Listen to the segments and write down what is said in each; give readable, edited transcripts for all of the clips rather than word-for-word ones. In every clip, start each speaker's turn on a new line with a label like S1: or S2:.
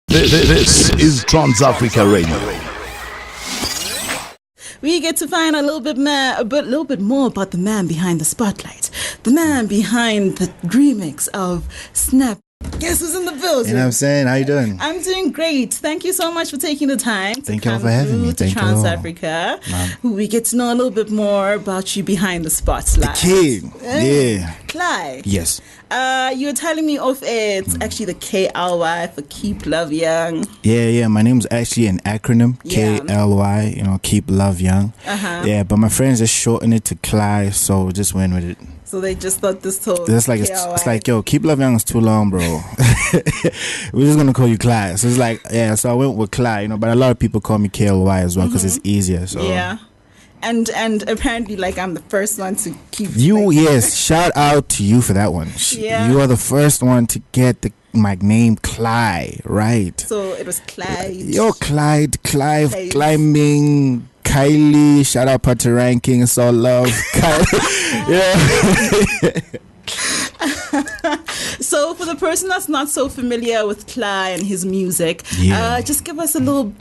S1: This is TransAfricaRadio.
S2: We get to find a little bit more about the man behind the spotlight, the man behind the remix of Snap. Guess who's in the building?
S3: You know what I'm saying? How you doing?
S2: I'm doing great. Thank you so much for taking the time.
S3: Thank you all for having me.
S2: To TransAfrica. We get to know a little bit more about you behind the spotlight.
S3: The kid. Yeah.
S2: Clyde.
S3: Yes.
S2: You were telling me off air, it's actually the KLY for Keep Love Young.
S3: Yeah. My name's actually an acronym, KLY, Keep Love Young. Yeah, but my friends just shortened it to Kly, so just went with it.
S2: So they just thought this told
S3: it's like, yo, Keep Love Young is too long, bro. We're just gonna call you Kly. So it's like, yeah, so I went with Kly, but a lot of people call me KLY as well because it's easier. So
S2: yeah. And apparently, like, I'm the first one to keep
S3: you. Yes, shout out to you for that one.
S2: Yeah.
S3: You are the first one to get my name Kly, right?
S2: So it was Clyde.
S3: Yo, Clyde, climbing. Kylie, shout out Patoranking, it's all love. Yeah.
S2: So for the person that's not so familiar with Kly and his music, just give us a little,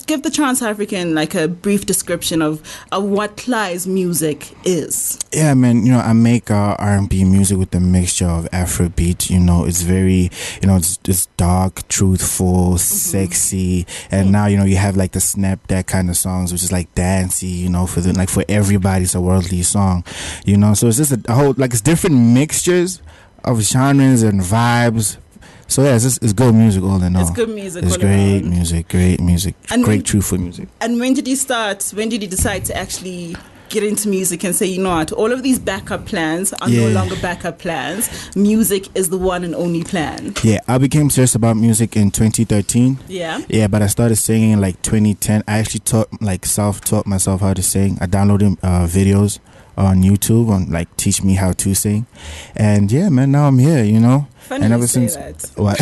S2: give the Trans-African a brief description of what Kly's music is.
S3: Yeah, man, I make R&B music with a mixture of Afrobeat. It's very, it's dark, truthful, sexy, and now you have the snap that kind of songs, which is dancey, for everybody. It's a worldly song, so it's just a whole it's different mixtures of genres and vibes. So yeah, it's good music all in all.
S2: It's good music.
S3: It's great music, and great truthful music.
S2: And when did you start? When did you decide to actually get into music and say, you know what, all of these backup plans are no longer backup plans. Music is the one and only plan.
S3: Yeah, I became serious about music in 2013. Yeah, but I started singing in 2010. I actually self-taught myself how to sing. I downloaded videos on YouTube on teach me how to sing, and yeah, man, now I'm here,
S2: Funny
S3: and
S2: ever since that.
S3: What?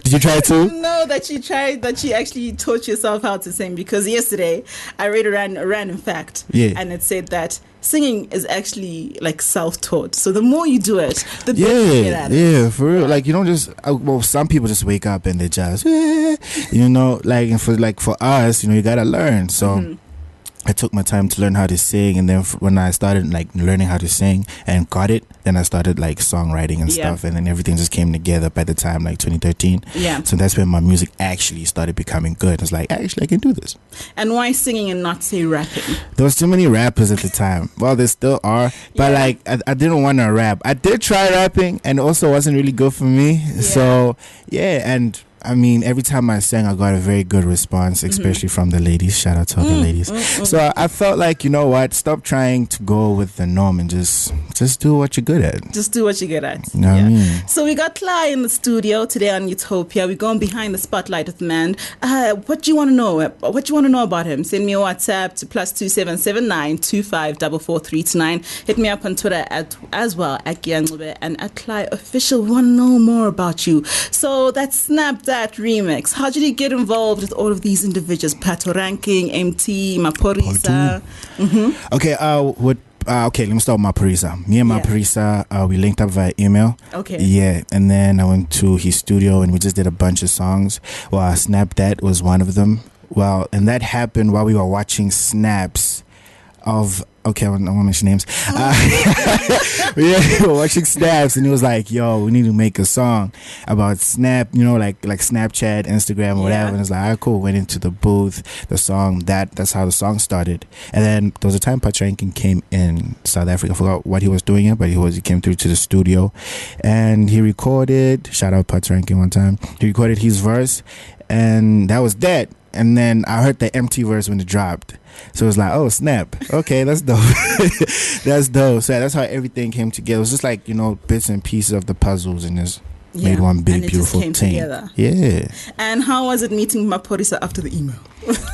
S3: Did you try to?
S2: No, that you actually taught yourself how to sing, because yesterday I read a random fact, and it said that singing is actually self-taught. So the more you do it, the better you get at it.
S3: Yeah, for real. You don't just some people just wake up and they just and for us, you gotta learn. So I took my time to learn how to sing, and then when I started learning how to sing and got it, then I started songwriting and stuff, and then everything just came together by the time 2013.
S2: Yeah.
S3: So that's when my music actually started becoming good. It's actually I can do this.
S2: And why singing and not say rapping?
S3: There was too many rappers at the time. Well, there still are, but I didn't want to rap. I did try rapping, and it also wasn't really good for me. Yeah. So yeah, and I mean, every time I sang, I got a very good response, especially from the ladies. Shout out to all the ladies. So I felt you know what? Stop trying to go with the norm and just do what you're good at.
S2: Just do what you're good at.
S3: You know what I mean?
S2: So we got Kly in the studio today on Utopia. We're going behind the spotlight with the man. What do you want to know? What do you want to know about him? Send me a WhatsApp to +2779 254439. Hit me up on Twitter as well at Kea Ncube and at Kly Official. We want to know more about you. So that's Snap That remix. How did you get involved with all of these individuals? Patoranking, MT, Maphorisa.
S3: Okay, okay, let me start with Maphorisa. Me and Maphorisa, we linked up via email.
S2: Okay.
S3: Yeah, and then I went to his studio and we just did a bunch of songs. Well, Snap That was one of them. Well, and that happened while we were watching snaps of... Okay, I won't mention names. We were watching snaps, and he was like, "Yo, we need to make a song about Snap, like Snapchat, Instagram, or whatever." And it's like, "Alright, cool." Went into the booth, the song. That's how the song started. And then there was a time Patoranking came in South Africa. I forgot what he was doing it, but he came through to the studio, and he recorded. Shout out Patoranking one time. He recorded his verse, and that was that. And then I heard the empty verse when it dropped. So it was like, oh, snap. Okay, that's dope. That's dope. So that's how everything came together. It was just bits and pieces of the puzzles, and just made one big, beautiful thing.
S2: Together.
S3: Yeah.
S2: And how was it meeting Maphorisa after the email?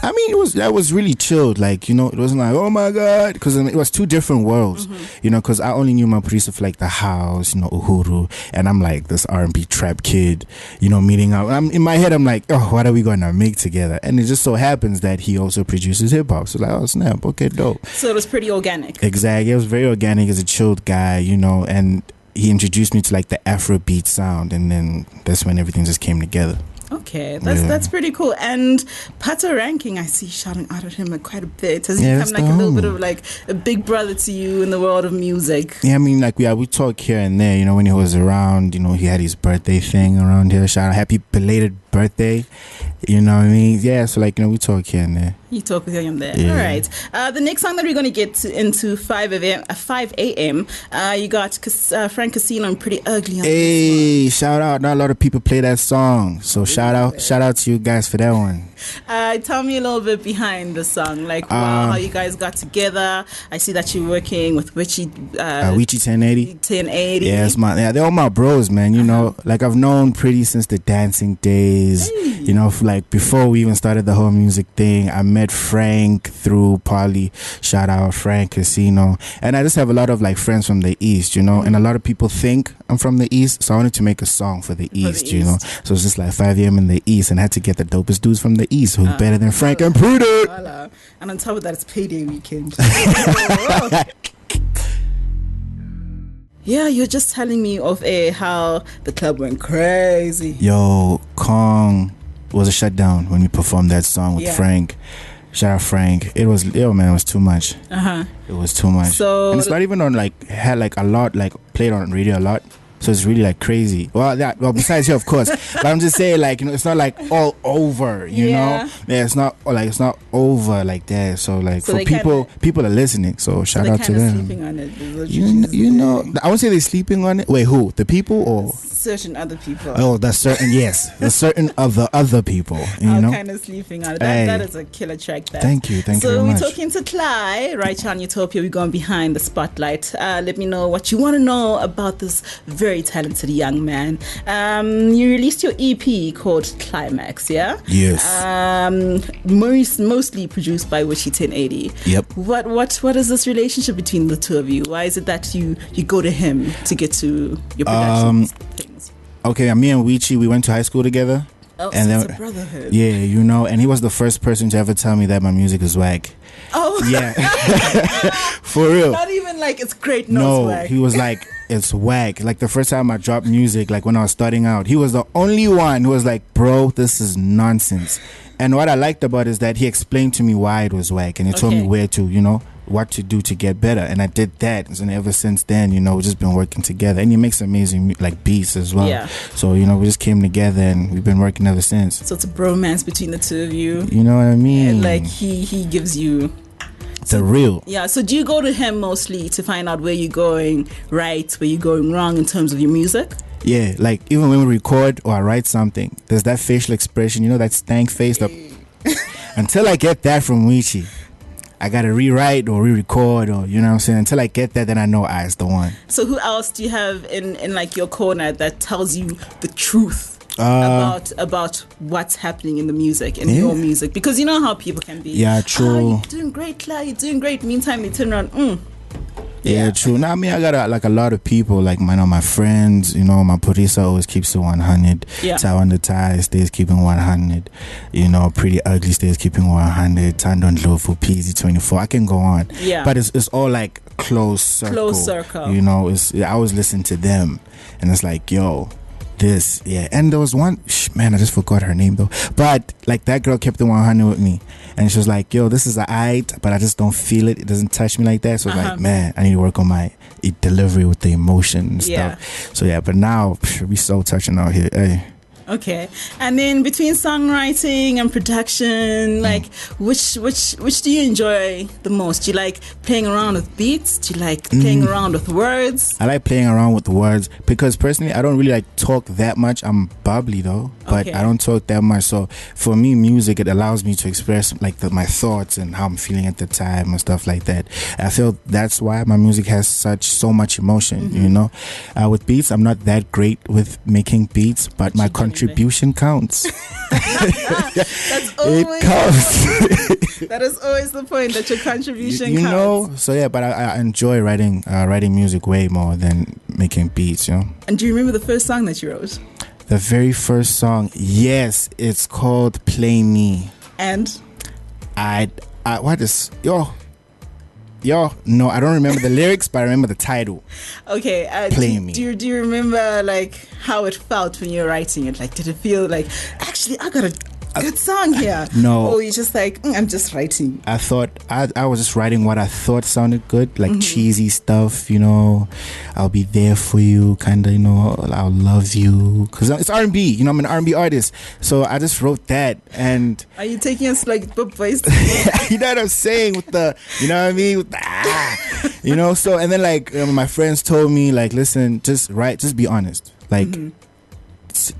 S3: I mean, that was really chilled. It wasn't like, oh my God, because it was two different worlds. Because I only knew Maphorisa for the house, Uhuru, and I'm this R&B trap kid, meeting up. In my head, I'm like, oh, what are we gonna make together? And it just so happens that he also produces hip hop. So oh snap, okay, dope.
S2: So it was pretty organic.
S3: Exactly, it was very organic. As a chilled guy, and he introduced me to the Afrobeat sound, and then that's when everything just came together.
S2: Okay, that's pretty cool. And Patoranking, I see shouting out at him quite a bit. Has he become like a little bit of like a big brother to you in the world of music?
S3: Yeah, I mean, like we talk here and there. You know, when he was around, you know, he had his birthday thing around here. Shout out, happy belated birthday. You know what I mean? Yeah, so like, you know, we talk here and there.
S2: You talk with him there. Yeah. All right. The next song that we're going to get into 5 a.m. You got Frank Casino and Pretty Ugly on
S3: Hey,
S2: this
S3: shout out. Not a lot of people play that song. So shout out to you guys for that one.
S2: Tell me a little bit behind the song, like how you guys got together. I see that you're working with Wizkid
S3: 1080.
S2: 1080.
S3: Yeah, they're all my bros, man. You know, like I've known Pretty since the dancing days.
S2: Hey.
S3: You know, like before we even started the whole music thing, I met Frank through Polly. Shout out Frank Casino. And I just have a lot of like friends from the East, you know, and a lot of people think I'm from the East, so I wanted to make a song for the East, you know. So it's just like 5 a.m. in the East, and I had to get the dopest dudes from the East who's better than Frank and Pretty.
S2: And on top of that, it's payday weekend. Yeah, you're just telling me off air how the club went crazy.
S3: Yo, Kong was a shutdown when we performed that song with Frank. Shout out Frank. It was it was too much. It was too much.
S2: So,
S3: and it's not even on had a lot played on radio a lot. So it's really like crazy. Well, besides here, of course. But I'm just saying, like, you know, it's not like all over, you know. Yeah, it's not over like that. So like for people are listening. So shout out to them.
S2: Sleeping on it,
S3: you know, I won't say they're sleeping on it. Wait, who? The people or
S2: certain other people?
S3: Oh, that's certain. Yes, the certain of the other people. You know,
S2: kind of sleeping on it. That is a killer track.
S3: Thank you very much.
S2: So we're talking to Kly right here on Utopia. We're going behind the spotlight. Let me know what you want to know about this very talented young man. You released your EP called Climax, yeah?
S3: Yes.
S2: Mostly produced by Wizkid 1080.
S3: Yep.
S2: What is this relationship between the two of you? Why is it that you go to him to get to your production things?
S3: Okay, me and Wizkid, we went to high school together.
S2: Oh, and so it's a brotherhood.
S3: Yeah, you know, and he was the first person to ever tell me that my music is whack.
S2: Oh.
S3: Yeah. For real.
S2: Not even like it's great,
S3: no,
S2: it's whack.
S3: He was like, it's whack. Like the first time I dropped music, like when I was starting out, he was the only one who was like, bro, this is nonsense. And what I liked about it is that he explained to me why it was whack, and he told me where to, you know, what to do to get better, and I did that. And ever since then, you know, we've just been working together, and he makes amazing like beats as well. Yeah. So you know, we just came together, and we've been working ever since.
S2: So it's a bromance between the two of you.
S3: You know what I mean?
S2: And like he gives you
S3: the real.
S2: Yeah. So do you go to him mostly to find out where you're going right, where you're going wrong in terms of your music?
S3: Yeah, like even when we record or I write something, there's that facial expression, you know, that stank face. Until I get that from Wizkid, I gotta rewrite or re-record, or you know what I'm saying. Until I get that, then I know it's the one.
S2: So who else do you have in like your corner that tells you the truth about what's happening in the music, in your music? Because you know how people can be.
S3: Yeah, true.
S2: Oh, you're doing great, Claire. You're doing great. Meantime, they turn around.
S3: Yeah, true. Now, I mean, I got a lot of people, like my friends, you know, Maphorisa always keeps it 100. Tawan the Tie stays keeping 100. You know, Pretty Ugly stays keeping 100. Tandon Lofu, PZ24. I can go on. Yeah. But it's all like close circle.
S2: Close circle.
S3: You know, I always listen to them. And it's like, yo, this, and there was one, man, I just forgot her name though, but like that girl kept the 100 with me, and she was like, yo, this is aight, but I just don't feel it doesn't touch me like that. So like, man, I need to work on my delivery with the emotion and stuff. So but now we so touching out here. Hey.
S2: Okay. And then between songwriting and production, like which do you enjoy the most? Do you like playing around with beats? Do you like playing around with words?
S3: I like playing around with words because personally I don't really like talk that much. I'm bubbly though, but I don't talk that much. So for me, music, it allows me to express like my thoughts and how I'm feeling at the time and stuff like that. I feel that's why my music has so much emotion, you know. With beats, I'm not that great with making beats, but my contribution counts.
S2: That's always
S3: it counts.
S2: That is always the point, that your contribution
S3: you
S2: counts.
S3: Know, so but I enjoy writing music way more than making beats, you know.
S2: And do you remember the first song that you wrote?
S3: The very first song, yes, it's called Play Me.
S2: And
S3: what is yo No, I don't remember the lyrics, but I remember the title.
S2: Okay.
S3: Play Me.
S2: Do you remember like how it felt when you were writing it? Like, did it feel like actually I got a good song here?
S3: No.
S2: Or you just like I'm just writing?
S3: I thought I was just writing what I thought sounded good, like cheesy stuff, I'll be there for you, kind of, I'll love you, because it's R&B, I'm an R&B artist, so I just wrote that. And
S2: are you taking us like book voice?
S3: you know what I'm saying, with the, you know what I mean, with the, so, and then like my friends told me like, listen, just be honest, like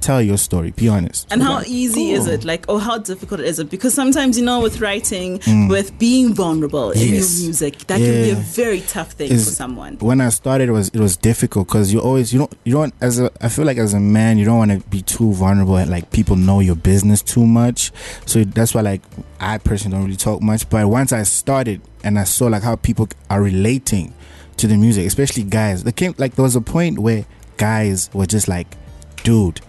S3: tell your story, be honest.
S2: And how easy is it, like, or how difficult is it? Because sometimes, with writing, with being vulnerable in your music, that can be a very tough thing for someone.
S3: When I started, it was difficult, because you don't I feel like as a man, you don't want to be too vulnerable and like people know your business too much. So that's why like I personally don't really talk much. But once I started and I saw like how people are relating to the music, especially guys, there was a point where guys were just like, dude,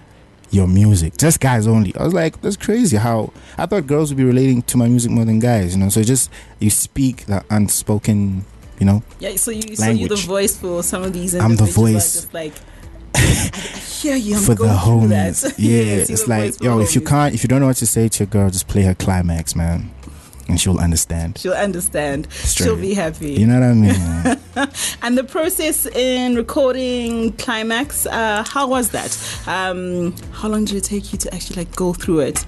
S3: your music, just guys only. I was like, that's crazy how I thought girls would be relating to my music more than guys, so just you speak the unspoken,
S2: yeah, so you're the voice for some of these
S3: I'm the voice,
S2: just like I hear you, I'm
S3: for
S2: going
S3: the homies.
S2: that.
S3: Yeah, it's like, if you don't know what to say to your girl, just play her climax, man, and she'll understand. She'll be happy. You know what I mean?
S2: And the process in recording Climax, how was that? How long did it take you to actually like go through it?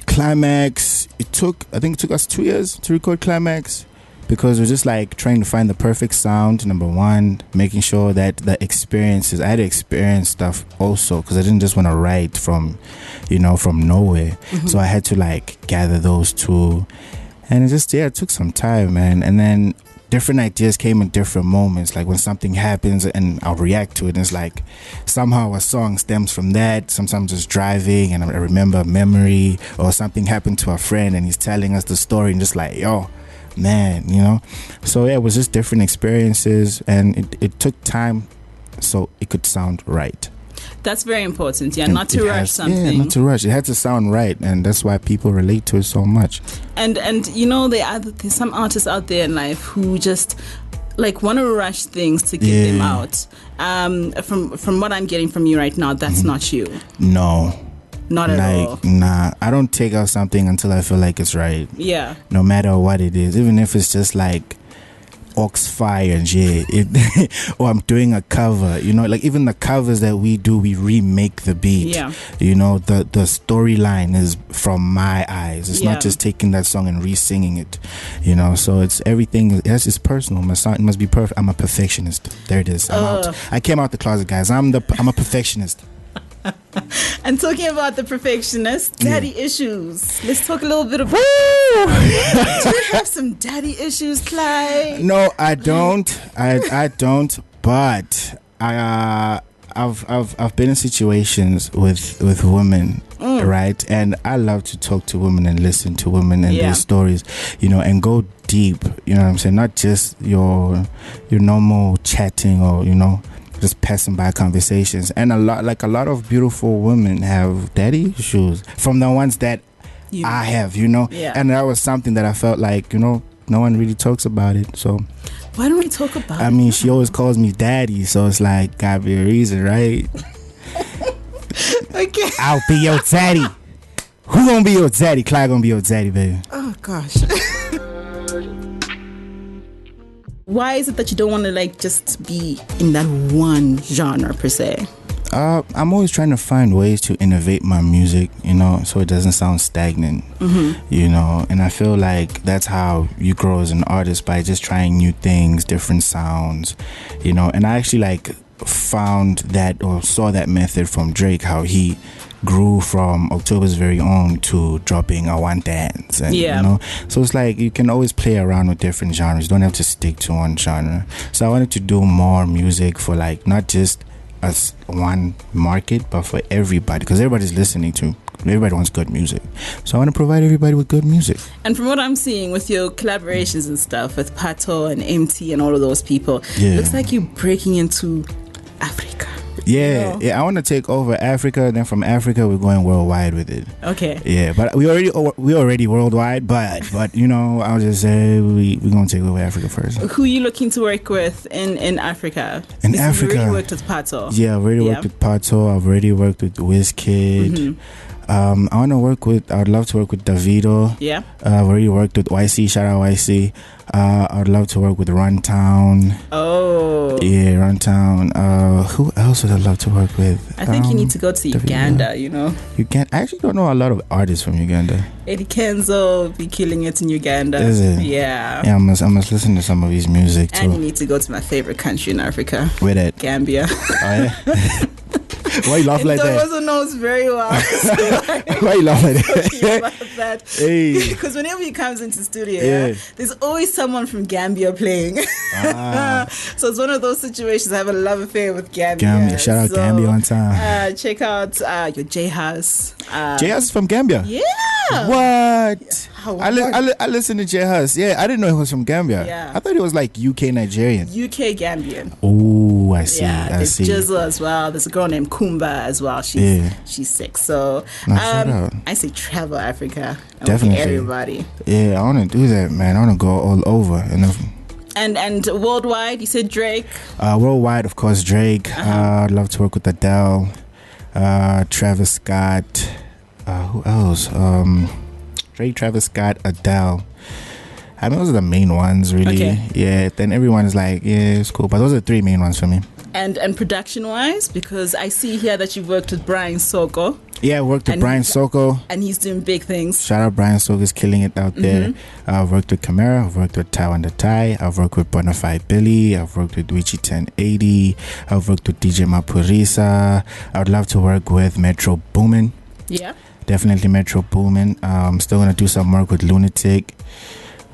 S3: Climax, I think it took us 2 years to record Climax, because we're just like trying to find the perfect sound, number one, making sure that the experiences, I had to experience stuff also, because I didn't just want to write from nowhere. So I had to like gather those two. And it took some time, man. And then different ideas came in different moments. Like when something happens and I'll react to it, and it's like somehow a song stems from that. Sometimes just driving and I remember a memory, or something happened to a friend and he's telling us the story, and just like, yo, man, So it was just different experiences, and it took time so it could sound right.
S2: That's very important, not to rush something.
S3: Yeah, not to rush. It had to sound right, and that's why people relate to it so much.
S2: And there's some artists out there in life who just like want to rush things to get them out. From what I'm getting from you right now, that's not you.
S3: No.
S2: Not at all.
S3: Nah, I don't take out something until I feel like it's right.
S2: Yeah.
S3: No matter what it is, even if it's just like Oxfire and shit, or I'm doing a cover, like even the covers that we do, we remake the beat.
S2: Yeah.
S3: The storyline is from my eyes. It's not just taking that song and re-singing it. So it's everything. It's personal. My song must be perfect. I'm a perfectionist. There it is. I'm out. I came out the closet, guys. I'm a perfectionist.
S2: And talking about the perfectionist, daddy issues. Let's talk a little bit about. Do you have some daddy issues, Clyde?
S3: No, I don't. I don't. But I've been in situations with women, right? And I love to talk to women and listen to women and their stories, and go deep. You know what I'm saying? Not just your normal chatting or just passing by conversations. And a lot of beautiful women have daddy issues, from the ones that I have, and that was something that I felt like, no one really talks about it. So
S2: why don't we talk about it?
S3: I mean, she always calls me daddy, so it's like, gotta be a reason, right?
S2: Okay.
S3: I'll be your daddy. Who gonna be your daddy? Clyde gonna be your daddy, baby.
S2: Oh gosh. Why is it that you don't want to like just be in that one genre per se?
S3: I'm always trying to find ways to innovate my music, so it doesn't sound stagnant, and I feel like that's how you grow as an artist, by just trying new things, different sounds, and I actually like found that, or saw that method from Drake, how he grew from October's Very Own to dropping I Want Dance, and so it's like you can always play around with different genres. You don't have to stick to one genre. So I wanted to do more music for like not just as one market, but for everybody, because everybody's listening to, everybody wants good music, so I want to provide everybody with good music.
S2: And from what I'm seeing with your collaborations and stuff with Pato and MT and all of those people, it looks like you're breaking into Africa.
S3: Yeah, yeah. I want to take over Africa. Then from Africa, we're going worldwide with it.
S2: Okay.
S3: Yeah, but we already worldwide. But you know, I'll just say we're gonna take over Africa first.
S2: Who are you looking to work with in Africa?
S3: In Africa,
S2: you already worked with Pato.
S3: Yeah, I've already worked with Pato. I've already worked with Wizkid.
S2: Mm-hmm.
S3: I want to work with. I would love to work with Davido.
S2: Yeah.
S3: I've already worked with YC. Shout out YC. I would love to work with Runtown.
S2: Oh.
S3: Yeah, Runtown. Who else would I love to work with?
S2: I think you need to go to Uganda. You know.
S3: I actually don't know a lot of artists from Uganda.
S2: Eddie Kenzo be killing it in Uganda.
S3: Is it?
S2: Yeah.
S3: Yeah, I must listen to some of his music too.
S2: And you need to go to my favorite country in Africa.
S3: Where that?
S2: Gambia.
S3: Oh yeah. Why you laugh like that?
S2: Those knows very well.
S3: Why you laugh like
S2: that?
S3: Hey.
S2: Because whenever he comes into studio, there's always someone from Gambia playing. So it's one of those situations. I have a love affair with Gambia.
S3: Shout out Gambia one time.
S2: Check out your J House.
S3: J House is from Gambia.
S2: Yeah.
S3: What?
S2: Yeah.
S3: I listened to J House. Yeah, I didn't know he was from Gambia.
S2: Yeah.
S3: I thought he was like UK Nigerian.
S2: UK Gambian.
S3: Oh, I see.
S2: Yeah, there's Jizzle as well. There's a girl named Kumba as well. She's sick. So I say travel Africa.
S3: Definitely.
S2: Everybody.
S3: Yeah, I want to do that, man. I want to go all over.
S2: And worldwide, you said Drake.
S3: Worldwide, of course, Drake. I'd love to work with Adele, Travis Scott. Who else? Drake, Travis Scott, Adele. I mean, those are the main ones, really.
S2: Okay.
S3: Yeah. Then everyone is like, yeah, it's cool. But those are the three main ones for me.
S2: And production-wise, because I see here that you've worked with Brian Soko.
S3: Yeah, I worked with Brian Soko.
S2: And he's doing big things.
S3: Shout out Brian Soko, is killing it out there. I've worked with Camara. I've worked with Taiwan the Thai. I've worked with Bonafide Billy. I've worked with Wichi 1080. I've worked with DJ Maphorisa. I would love to work with Metro Boomin.
S2: Yeah.
S3: Definitely Metro Boomin. I'm still going to do some work with Lunatic.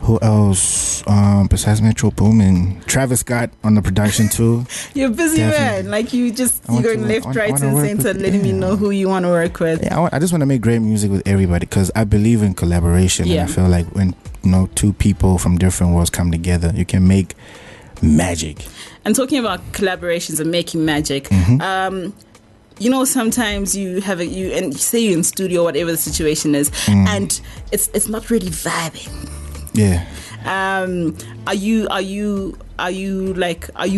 S3: Who else? Besides Metro Boomin, Travis Scott on the production too.
S2: You're busy, man. Like you're going left, right, and center, letting me know who you want to work with.
S3: Yeah, I just want to make great music with everybody because I believe in collaboration. And I feel like when two people from different worlds come together, you can make magic. And
S2: talking about collaborations and making magic, sometimes you have and say you're in studio, whatever the situation is, and it's not really vibing.
S3: Yeah.
S2: Are you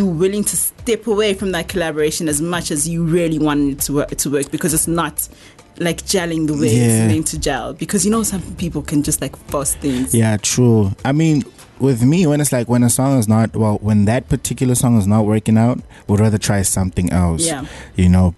S2: willing to step away from that collaboration as much as you really want it to work because it's not like gelling the way it's meant to gel? Because some people can just like force things. Yeah, true. I mean, with me, when it's like when a song is not when that particular song is not working out, would rather try something else. Yeah.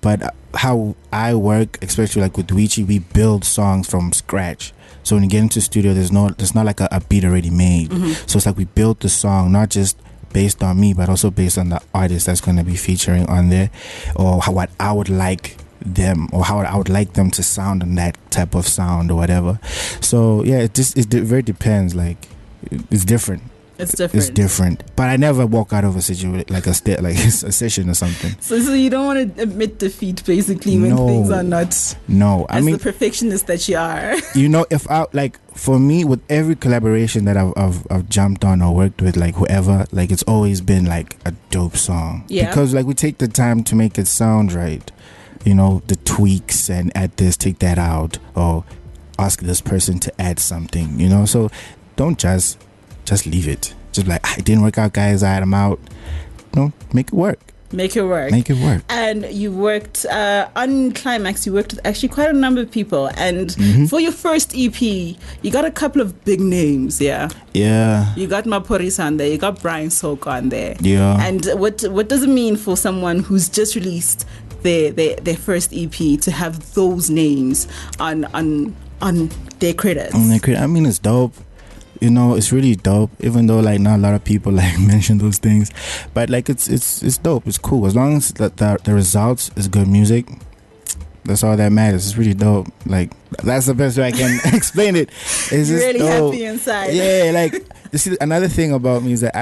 S2: But how I work, especially like with Wichi, we build songs from scratch. So when you get into the studio, there's not like a beat already made. So it's like we built the song not just based on me, but also based on the artist that's going to be featuring on there, or what I would like them, or how I would like them to sound on that type of sound or whatever. So yeah, it very depends. Like it's different. It's different. But I never walk out of a situation like a session or something. So you don't want to admit defeat basically when things are not. No, I mean, the perfectionist that you are. If I for me, with every collaboration that I've jumped on or worked with, like whoever, like it's always been like a dope song. Yeah. Because like we take the time to make it sound right. The tweaks and add this, take that out, or ask this person to add something. So don't just leave it. Just like, it didn't work out, guys. I'm out. Make it work. Make it work. And you worked on Climax. You worked with actually quite a number of people. And for your first EP, you got a couple of big names. Yeah. Yeah. You got Maphorisa on there. You got Brian Soko on there. Yeah. And what does it mean for someone who's just released their first EP to have those names on their credits? On their credits. I mean, it's dope. It's really dope, even though like not a lot of people like mention those things, but like it's dope. It's cool as long as the results is good music. That's all that matters. It's really dope. Like that's the best way I can explain it. It's just really dope. Happy inside. Yeah, like you see, another thing about me is that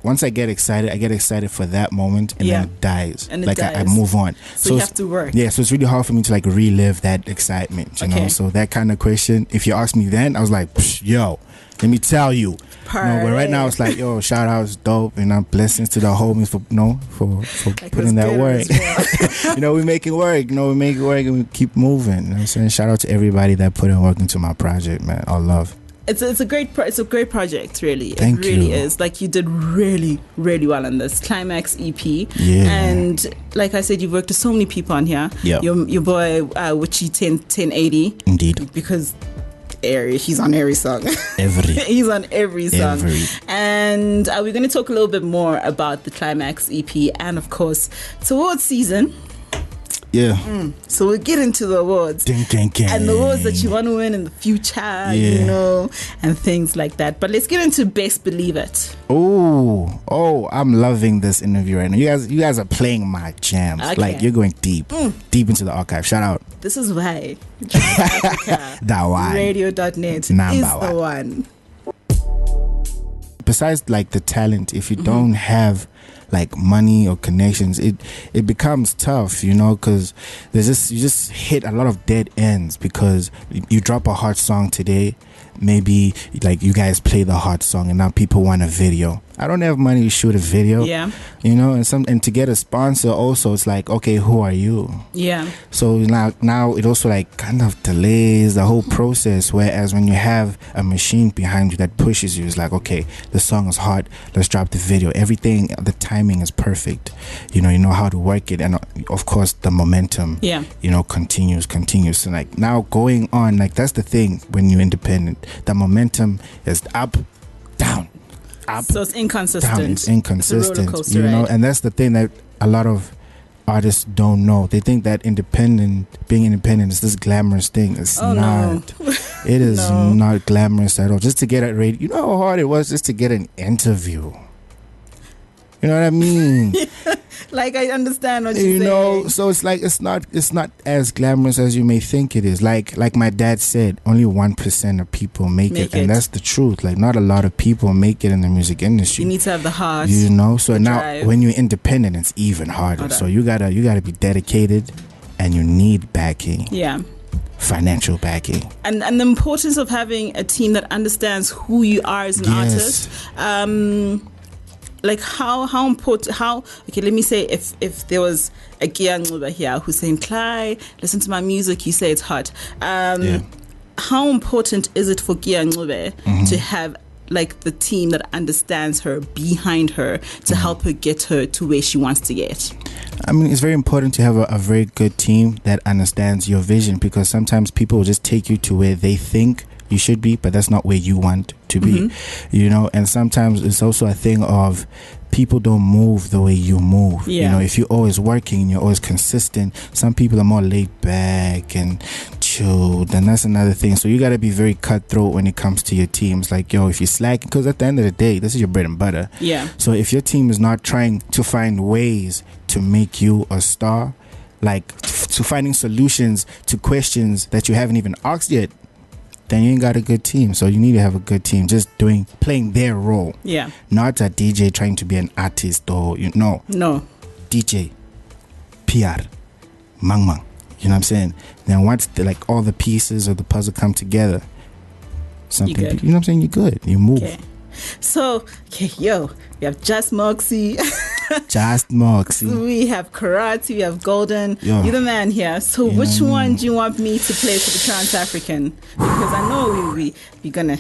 S3: once I get excited for that moment, and then it dies.
S2: And
S3: I move on.
S2: So you have to work.
S3: Yeah, so it's really hard for me to like relive that excitement, you know. So that kind of question, if you asked me then, I was like, yo, let me tell you. No, but right now it's like, yo, shout outs, dope, and blessings to the homies for like putting that work. Well. You know, we make it work. And we keep moving. You know what I'm saying? Shout out to everybody that put in work into my project, man. All love.
S2: It's a great project, really.
S3: Thank you.
S2: It really is. Like, you did really, really well on this Climax EP.
S3: Yeah.
S2: And like I said, you've worked with so many people on here.
S3: Yeah.
S2: Your boy Wizkid 1080.
S3: Indeed.
S2: Because he's on every song. He's on every song. And we're going to talk a little bit more about the Climax EP, and of course, it's awards season.
S3: Yeah.
S2: So we'll get into the awards.
S3: Ding, ding, ding.
S2: And the awards that you want to win in the future, you know, and things like that. But let's get into Best Believe It.
S3: Oh, I'm loving this interview right now. You guys are playing my jams.
S2: Okay.
S3: Like, you're going deep into the archive. Shout out.
S2: This is why TransAfrica
S3: that one.
S2: Radio.net is the one.
S3: Besides like the talent, if you don't have like money or connections, it becomes tough, you know, because you just hit a lot of dead ends, because you drop a hot song today, maybe like you guys play the hot song and now people want a video. I don't have money to shoot a video.
S2: Yeah.
S3: You know, and to get a sponsor also, it's like, okay, who are you?
S2: Yeah.
S3: So now it also like kind of delays the whole process. Whereas when you have a machine behind you that pushes you, it's like, okay, the song is hot, let's drop the video. Everything, the timing is perfect. You know how to work it, and of course the momentum.
S2: Yeah.
S3: You know, continues. So like now going on, like that's the thing when you're independent. The momentum is up, down.
S2: So it's inconsistent.
S3: Down. It's inconsistent.
S2: It's a roller coaster,
S3: you know,
S2: right?
S3: and that's the thing that a lot of artists don't know. They think that being independent is this glamorous thing. It's not.
S2: No.
S3: It is not glamorous at all. Just to get a radio, you know how hard it was just to get an interview. You know what I mean?
S2: Like, I understand what you're saying.
S3: You know, so it's like it's not as glamorous as you may think it is. Like my dad said, only 1% of people make it, and that's the truth. Like, not a lot of people make it in the music industry.
S2: You need to have the heart.
S3: You know, so now
S2: drive.
S3: when you're independent, it's even harder. So you gotta be dedicated, and you need backing.
S2: Yeah.
S3: Financial backing.
S2: And the importance of having a team that understands who you are as an artist. Like how important, okay, let me say if there was a Kea Ncube here who's saying, Cly, listen to my music, you say it's hot. How important is it for Kea Ncube to have like the team that understands her behind her to help her get her to where she wants to get?
S3: I mean, it's very important to have a very good team that understands your vision, because sometimes people will just take you to where they think you should be, but that's not where you want to be, you know. And sometimes it's also a thing of people don't move the way you move. You know, if you're always working and you're always consistent, some people are more laid back and chilled, and that's another thing. So you got to be very cutthroat when it comes to your teams. Like, yo, if you're slacking, because at the end of the day, this is your bread and butter. So if your team is not trying to find ways to make you a star, like to finding solutions to questions that you haven't even asked yet, then you ain't got a good team. So you need to have a good team just playing their role. Not a DJ trying to be an artist, or no DJ, PR, mang. You know what I'm saying? Then once all the pieces of the puzzle come together, something, you know what I'm saying, you're good. You move.
S2: So, we have Just Moxie.
S3: Just Moxie.
S2: We have Karate, we have Golden. You're the man here. So which one do you want me to play for the Trans-African? Because I know we're gonna,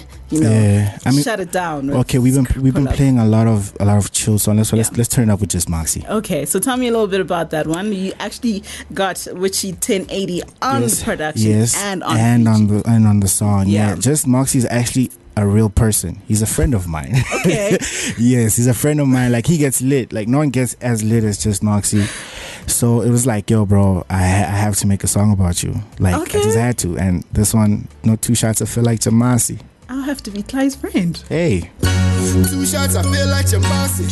S2: shut it down.
S3: Okay, we've been playing a lot of chill songs. Let's turn it up with Just Moxie.
S2: Okay, so tell me a little bit about that one. You actually got Wizkid 1080 on the production and on the song. Just Moxie is actually a real person. He's a friend of mine. Okay.
S3: Yes, he's a friend of mine. Like, he gets lit. Like, no one gets as lit as Just Moxie. So it was like, yo, bro, I have to make a song about you. Like, I just had to. And this one, no 2 shots, I feel like Jamasi.
S2: I'll have to be Clyde's friend.
S3: Hey.
S4: 2 shots, I feel like Jamasi.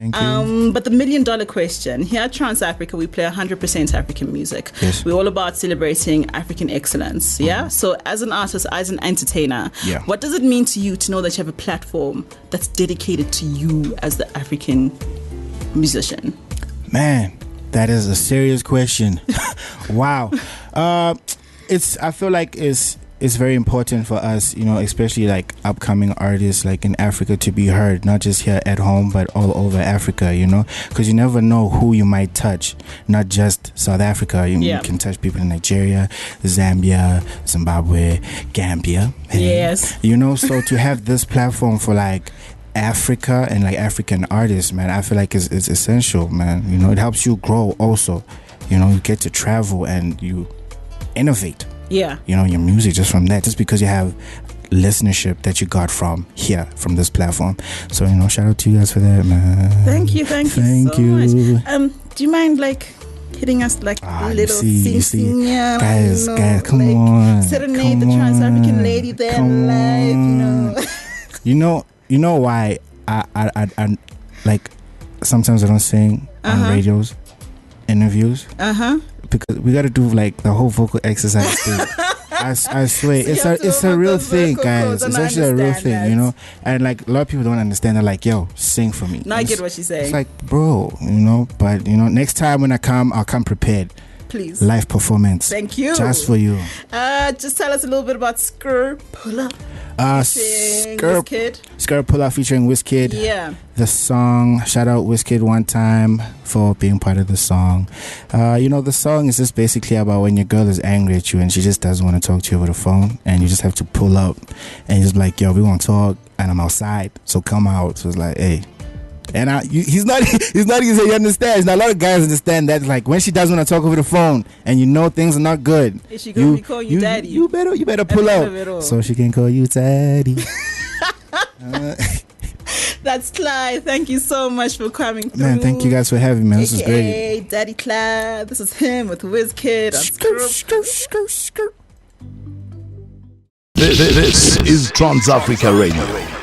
S3: Thank you.
S2: But the $1 million question, here at TransAfrica, we play 100% African music.
S3: Yes.
S2: We're all about celebrating African excellence. Yeah. So as an artist, as an entertainer, what does it mean to you to know that you have a platform that's dedicated to you as the African musician?
S3: Man, that is a serious question. Wow. I feel like it's very important for us, you know, especially like upcoming artists like in Africa to be heard, not just here at home, but all over Africa, you know, because you never know who you might touch, not just South Africa. You can touch people in Nigeria, Zambia, Zimbabwe, Gambia.
S2: Yes.
S3: You know, so to have this platform for like Africa and like African artists, man, I feel like it's essential, man. You know, it helps you grow also. You know, you get to travel and you innovate.
S2: Yeah.
S3: You know, your music just from that, just because you have listenership that you got from here, from this platform. So, you know, shout out to you guys for that, man.
S2: Thank you so much. Do you mind like hitting us like a little
S3: you see. Guys, come
S2: like,
S3: on.
S2: Serenade the Trans-African lady there live, you know.
S3: You know why I like sometimes I don't sing on radios, interviews. Because we got to do like the whole vocal exercise thing. I swear, it's a real thing, guys. It's actually a real thing, you know. And like a lot of people don't understand. They're like, "Yo, sing for me."
S2: No, I get what she's saying.
S3: It's like, bro, you know. But you know, next time when I come, I'll come prepared.
S2: Please.
S3: Live performance.
S2: Thank you.
S3: Just for you.
S2: Just tell us a little bit about Skrr Pull Up.
S3: Skrr Pull Up featuring Wizkid.
S2: Yeah.
S3: The song, shout out Wizkid one time for being part of the song. You know, the song is just basically about when your girl is angry at you and she just doesn't want to talk to you over the phone, and you just have to pull up and you're just like, yo, we want to talk and I'm outside, so come out. So it's like, hey. And he's not even saying you understand. Now, a lot of guys understand that, like, when she doesn't want to talk over the phone and you know things are not good,
S2: is she gonna be calling you daddy?
S3: You better pull up so she can call you daddy.
S2: That's Clyde. Thank you so much for coming through.
S3: Man, thank you guys for having me. This is great.
S2: Daddy Clyde. This is him with Wizkid on Skrr.
S1: This is TransAfrica Radio.